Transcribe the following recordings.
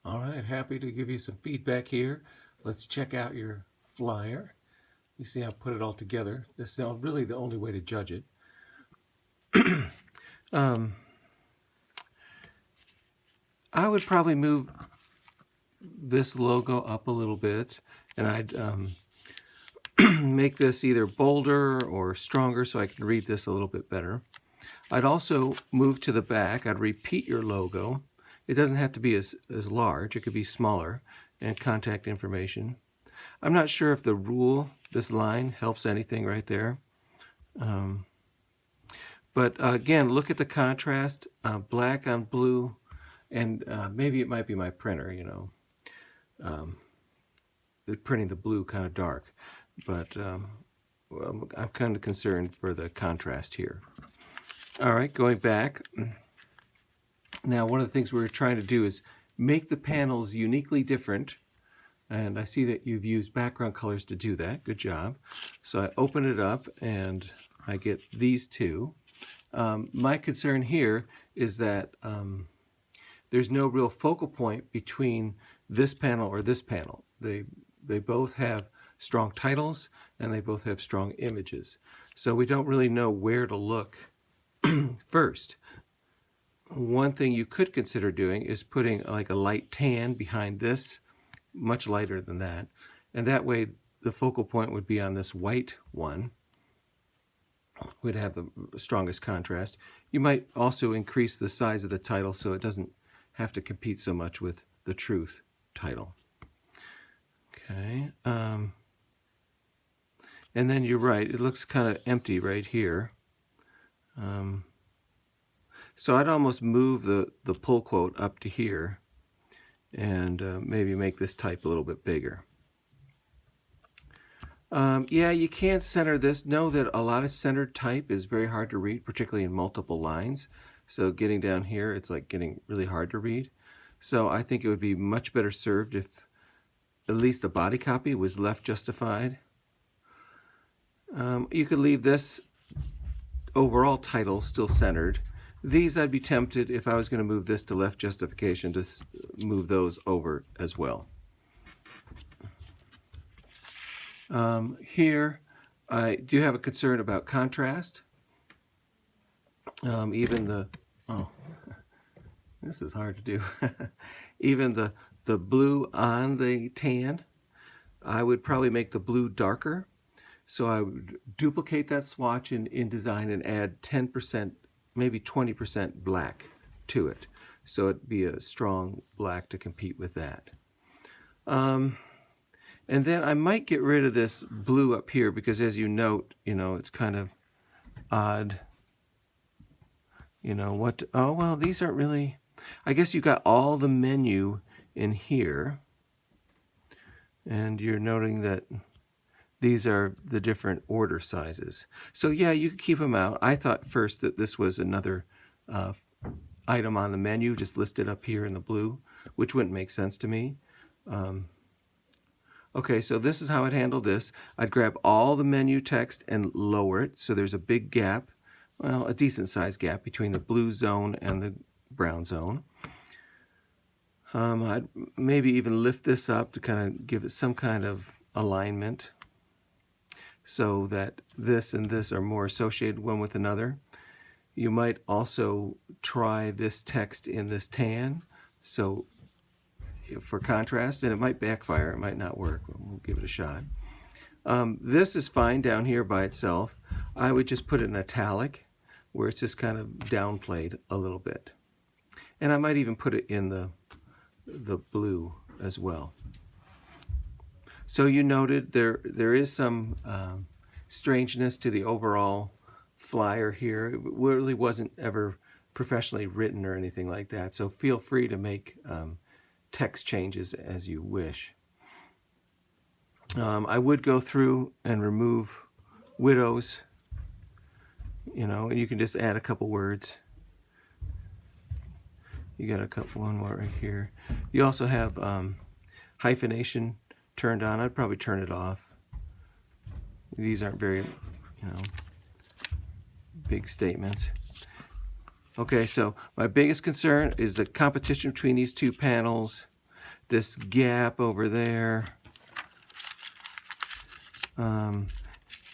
All right, happy to give you some feedback here. Let's check out your flyer. You see how I put it all together. This is really the only way to judge it. I would probably move this logo up a little bit, and I'd make this either bolder or stronger so I can read this a little bit better. I'd also move to the back. I'd repeat your logo. It doesn't have to be as large. It could be smaller, and contact information. I'm not sure if the rule, this line, helps anything right there. But again, look at the contrast, black on blue, and maybe it might be my printer, you know. Printing the blue kind of dark, but well, I'm kind of concerned for the contrast here. All right, going back. Now, one of the things we're trying to do is make the panels uniquely different. And I see that you've used background colors to do that. Good job. So I open it up and I get these two. My concern here is that there's no real focal point between this panel or this panel. They both have strong titles and they both have strong images. So we don't really know where to look first. One thing you could consider doing is putting like a light tan behind this, much lighter than that, and that way the focal point would be on this white one. Would have the strongest contrast. You might also increase the size of the title so it doesn't have to compete so much with the truth title. Okay, and then you're right, it looks kind of empty right here. So I'd almost move the pull quote up to here and maybe make this type a little bit bigger. Yeah, you can't center this. Know that a lot of centered type is very hard to read, particularly in multiple lines. So getting down here, it's like getting really hard to read. So I think it would be much better served if at least the body copy was left justified. You could leave this overall title still centered. These I'd be tempted, if I was going to move this to left justification, to move those over as well. Here, I do have a concern about contrast. Even the, oh, this is hard to do. Even the blue on the tan, I would probably make the blue darker. So I would duplicate that swatch in InDesign and add 10%, maybe 20% black to it. So it'd be a strong black to compete with that. And then I might get rid of this blue up here because, as you note, you know, it's kind of odd. You know what? Oh, well, these aren't really, I guess you got all the menu in here. And you're noting that these are the different order sizes. So yeah, you could keep them out. I thought first that this was another item on the menu, just listed up here in the blue, which wouldn't make sense to me. Okay, so this is how I'd handle this. I'd grab all the menu text and lower it so there's a big gap, well, a decent sized gap between the blue zone and the brown zone. I'd maybe even lift this up to kind of give it some kind of alignment so that this and this are more associated one with another. You might also try this text in this tan, so for contrast, and it might backfire, it might not work. We'll give it a shot. This is fine down here by itself. I would just put it in italic, where it's just kind of downplayed a little bit. And I might even put it in the blue as well. So you noted there is some strangeness to the overall flyer here. It really wasn't ever professionally written or anything like that, so feel free to make text changes as you wish. I would go through and remove widows, you know, and you can just add a couple words. You got one more right here. You also have hyphenation turned on. I'd probably turn it off. These aren't very, you know, big statements. Okay, so my biggest concern is the competition between these two panels. this gap over there.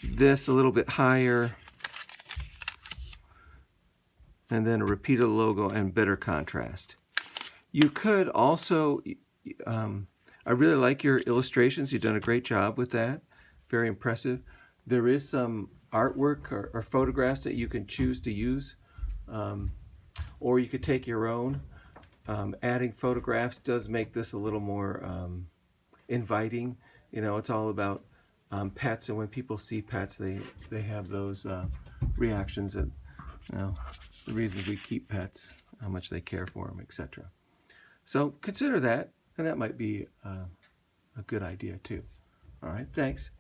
This a little bit higher. And then a repeated logo and better contrast. You could also, I really like your illustrations. You've done a great job with that. Very impressive. There is some artwork or photographs that you can choose to use, or you could take your own. Adding photographs does make this a little more inviting. You know, it's all about pets, and when people see pets, they have those reactions that, you know, the reasons we keep pets, how much they care for them, etc. So consider that, and that might be a good idea too. All right, thanks.